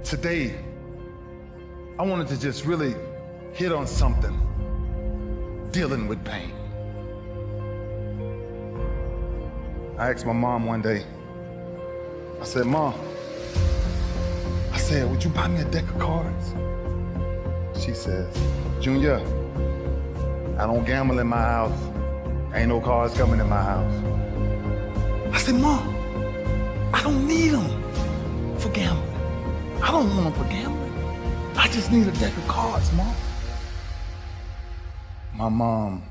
Today, I wanted to just really hit on something, dealing with pain. I asked my mom one day, I said, Mom, would you buy me a deck of cards? She says, Junior, I don't gamble in my house. Ain't no cards coming in my house. I said, Mom, I don't need them for gambling. I don't want them for gambling. I just need a deck of cards, Mom. My mom,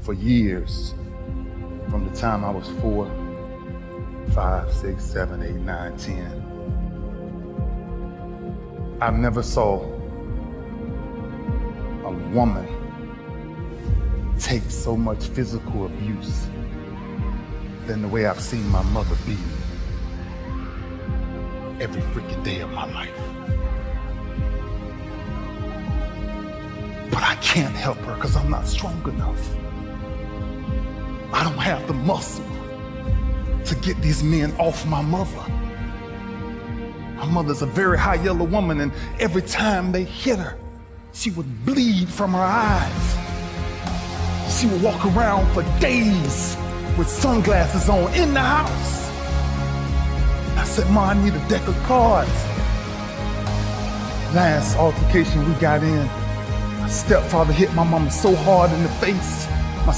for years, from the time I was 4, 5, 6, 7, 8, 9, 10, I never saw a woman take so much physical abuse than the way I've seen my mother beat every freaking day of my life. But I can't help her because I'm not strong enough. I don't have the muscle to get these men off my mother. My mother's a very high yellow woman, and every time they hit her, she would bleed from her eyes. She would walk around for days with sunglasses on in the house. I said, Ma, I need a deck of cards. Last altercation we got in, my stepfather hit my mama so hard in the face. I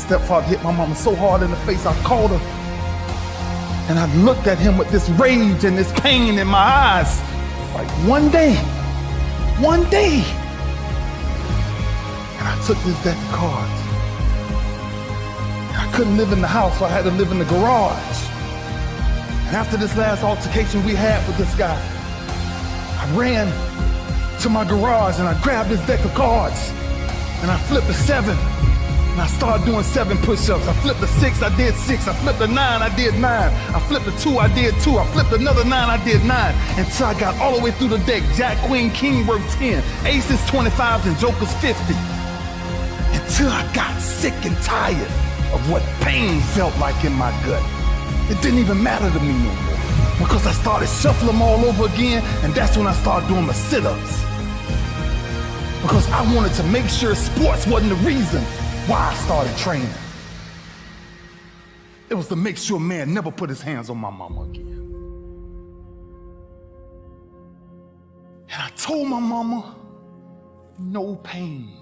called her. And I looked at him with this rage and this pain in my eyes. Like one day. And I took this deck of cards. And I couldn't live in the house, so I had to live in the garage. And after this last altercation we had with this guy, I ran to my garage and I grabbed this deck of cards and I flipped a 7. And I started doing 7 push-ups. I flipped a 6, I did 6. I flipped a 9, I did 9. I flipped a 2, I did 2. I flipped another 9, I did 9. Until I got all the way through the deck. Jack, Queen, King worth 10. Aces, 25s, and Jokers, 50. Until I got sick and tired of what pain felt like in my gut. It didn't even matter to me no more. Because I started shuffling them all over again, and that's when I started doing my sit-ups. Because I wanted to make sure sports wasn't the reason why I started training. It was to make sure man never put his hands on my mama again. And I told my mama, no pain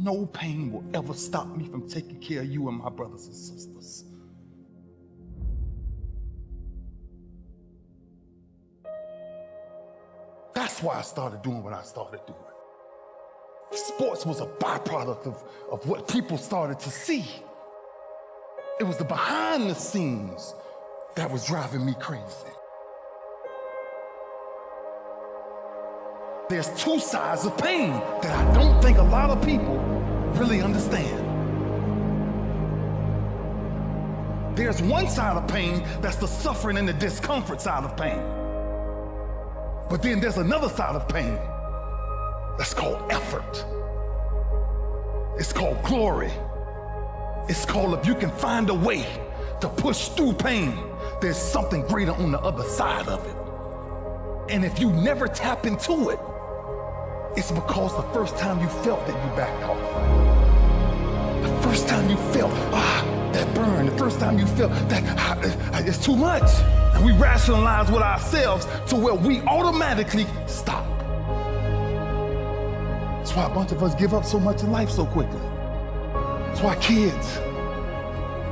will ever stop me from taking care of you and my brothers and sisters. That's why I started doing what I started doing. Sports was a byproduct of what people started to see. It was the behind the scenes that was driving me crazy. There's 2 sides of pain that I don't think a lot of people really understand. There's one side of pain that's the suffering and the discomfort side of pain. But then there's another side of pain that's called effort. It's called glory. It's called if you can find a way to push through pain, there's something greater on the other side of it. And if you never tap into it, it's because the first time you felt that you backed off. The first time you felt, that burn. The first time you felt that it's too much. And we rationalize with ourselves to where we automatically stop. That's why a bunch of us give up so much in life so quickly. That's why kids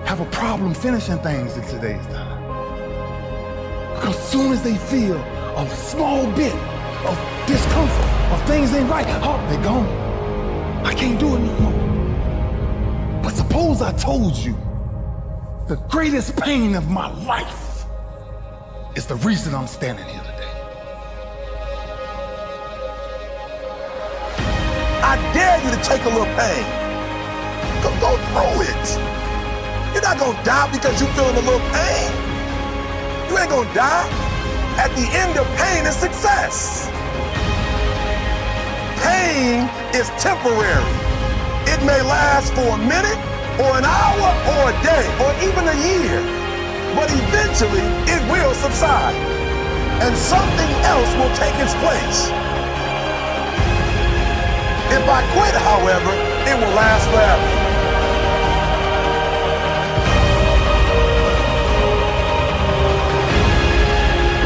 have a problem finishing things in today's time. Because as soon as they feel a small bit of discomfort, of things ain't right, they're gone. I can't do it no more. But suppose I told you the greatest pain of my life is the reason I'm standing here today. I dare you to take a little pain. Go through it. You're not gonna die because you're feeling a little pain. You ain't gonna die. At the end of pain is success. Pain is temporary. It may last for a minute, or an hour, or a day, or even a year, but eventually it will subside. and something else will take its place. If I quit, however, it will last forever.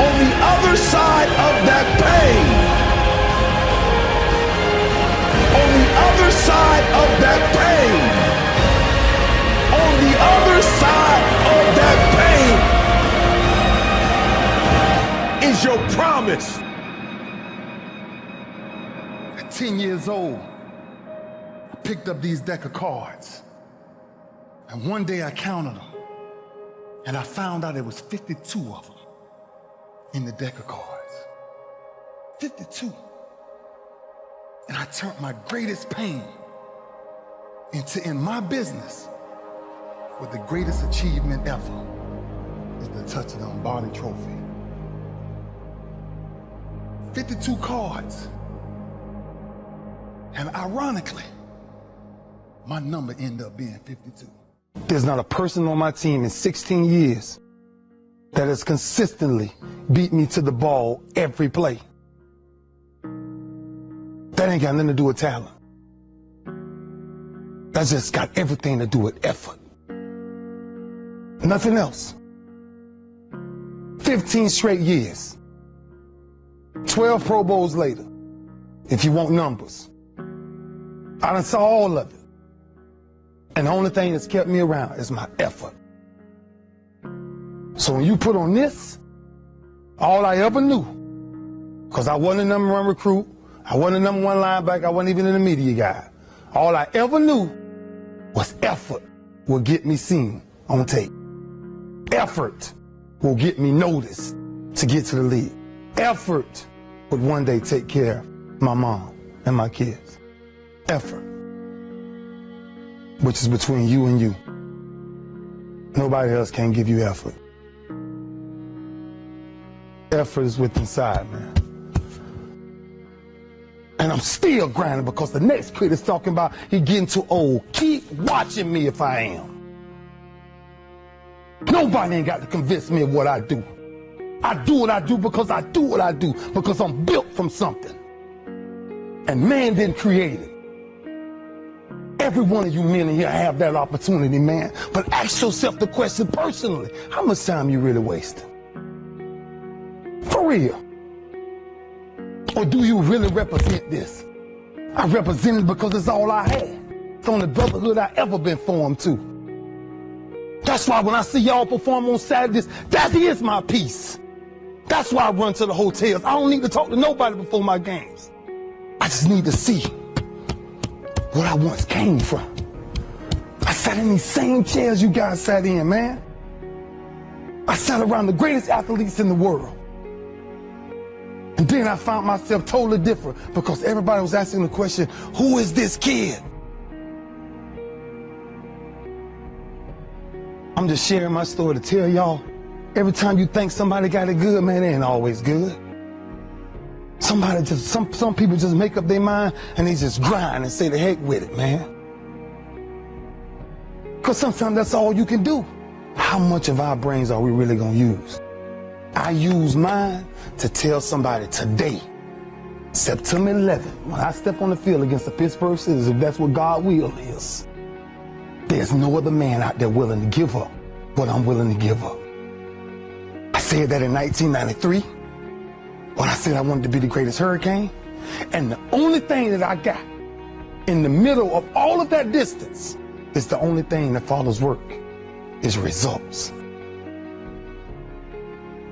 On the other side of that pain, on the other side of that pain, on the other side of that pain is your promise. At 10 years old, I picked up these deck of cards. And one day I counted them. And I found out there was 52 of them in the deck of cards. 52. And I turned my greatest pain into, in my business, with the greatest achievement ever is the touchdown Barney Trophy. 52 cards. And ironically, my number ended up being 52. There's not a person on my team in 16 years that has consistently beat me to the ball every play. That ain't got nothing to do with talent. That's just got everything to do with effort. Nothing else. 15 straight years. 12 Pro Bowls later, if you want numbers. I done saw all of it. And the only thing that's kept me around is my effort. So when you put on this, all I ever knew, because I wasn't a number one recruit, I wasn't a number one linebacker, I wasn't even in the media guy. All I ever knew was effort will get me seen on tape. Effort will get me noticed to get to the league. Effort would one day take care of my mom and my kids. Effort, which is between you and you. Nobody else can give you effort. Effort is within inside, man. And I'm still grinding because the next kid is talking about he getting too old. Keep watching me if I am. Nobody ain't got to convince me of what I do. I do what I do because I do what I do, because I'm built from something. And man didn't create it. Every one of you men in here have that opportunity, man. But ask yourself the question personally, how much time you really wasting? For real. Or do you really represent this? I represent it because it's all I had. It's the only brotherhood I ever been formed to. That's why when I see y'all perform on Saturdays, that is my peace. That's why I run to the hotels. I don't need to talk to nobody before my games. I just need to see what I once came from. I sat in these same chairs you guys sat in, man. I sat around the greatest athletes in the world. And then I found myself totally different because everybody was asking the question, who is this kid? I'm just sharing my story to tell y'all, every time you think somebody got it good, man, it ain't always good. Somebody just, some people just make up their mind and they just grind and say the heck with it, man. Because sometimes that's all you can do. How much of our brains are we really gonna use? I use mine to tell somebody today, September 11th, when I step on the field against the Pittsburgh Steelers, if that's what God's will is, there's no other man out there willing to give up what I'm willing to give up. I said that in 1993, when I said I wanted to be the greatest Hurricane, and the only thing that I got in the middle of all of that distance is the only thing that follows work, is results.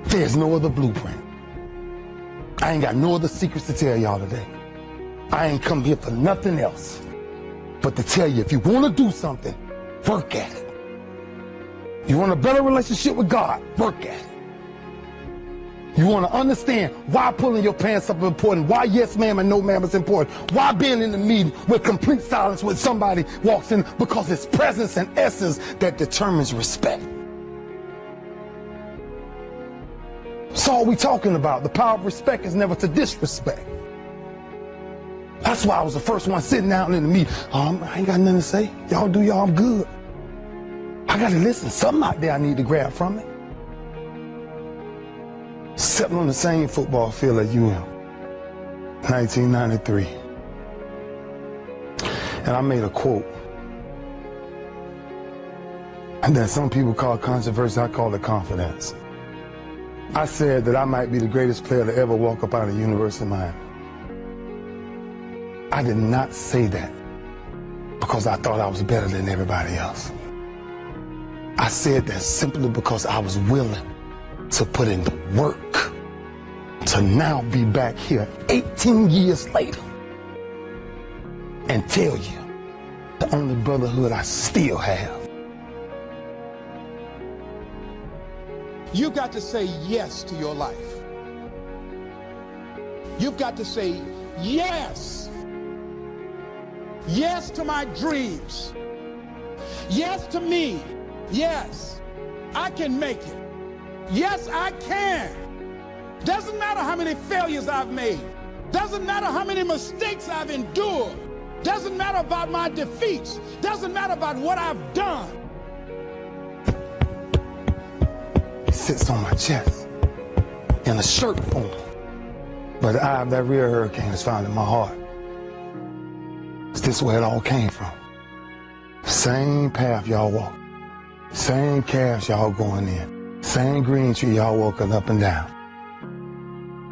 There's no other blueprint. I ain't got no other secrets to tell y'all today. I ain't come here for nothing else but to tell you, if you want to do something, work at it. You want a better relationship with God, work at it. You want to understand why pulling your pants up is important, why yes ma'am and no ma'am is important, why being in the meeting with complete silence when somebody walks in, because it's presence and essence that determines respect. That's all we talking about. The power of respect is never to disrespect. That's why I was the first one sitting down in the meeting. I ain't got nothing to say. Y'all do y'all, I'm good. I got to listen. Something out there I need to grab from it. Stepping on the same football field as you am. 1993. And I made a quote. And that some people call controversy, I call it confidence. I said that I might be the greatest player to ever walk up out of the University of Miami. I did not say that because I thought I was better than everybody else. I said that simply because I was willing to put in the work to now be back here 18 years later and tell you the only brotherhood I still have. You've got to say yes to your life. You've got to say yes. Yes to my dreams. Yes to me. Yes, I can make it. Yes, I can. Doesn't matter how many failures I've made. Doesn't matter how many mistakes I've endured. Doesn't matter about my defeats. Doesn't matter about what I've done. It sits on my chest in a shirt form. But the eye of that real hurricane is found in my heart. Is this where it all came from? Same path y'all walk. Same calves y'all going in. Same green tree y'all walking up and down.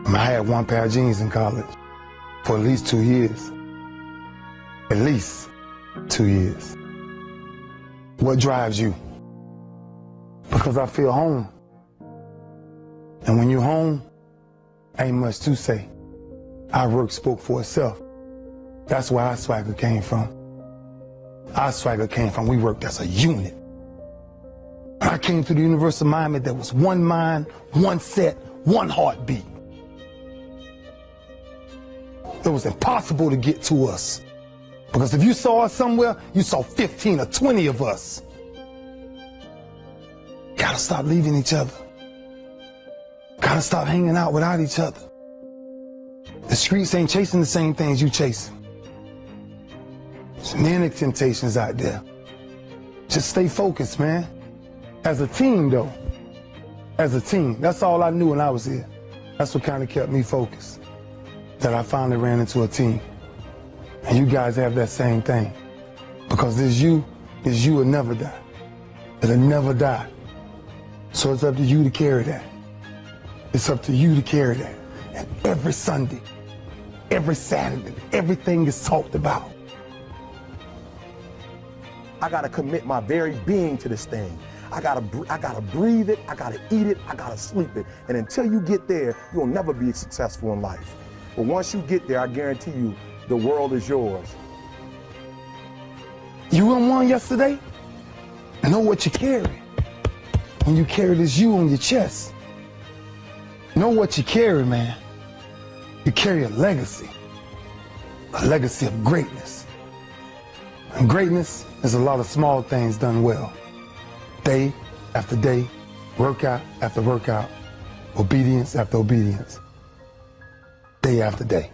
I had one pair of jeans in college for at least 2 years. At least 2 years. What drives you? Because I feel home. And when you're home, ain't much to say. Our work spoke for itself. That's where our swagger came from. Our swagger came from, we worked as a unit. I came to the University of Miami, there was one mind, one set, one heartbeat. It was impossible to get to us. Because if you saw us somewhere, you saw 15 or 20 of us. Gotta stop leaving each other. Gotta stop hanging out without each other. The streets ain't chasing the same things you chasing. There's many temptations out there. Just stay focused, man. As a team, though. As a team. That's all I knew when I was here. That's what kind of kept me focused. That I finally ran into a team. And you guys have that same thing. Because this you will never die. It'll never die. So it's up to you to carry that. It's up to you to carry that. And every Sunday, every Saturday, everything is talked about. I gotta commit my very being to this thing. I gotta breathe it, I gotta eat it, I gotta sleep it. And until you get there, you'll never be successful in life. But once you get there, I guarantee you, the world is yours. You won one yesterday? Know what you carry. When you carry this you on your chest. Know what you carry, man. You carry a legacy of greatness. And greatness is a lot of small things done well. Day after day, workout after workout, obedience after obedience, day after day.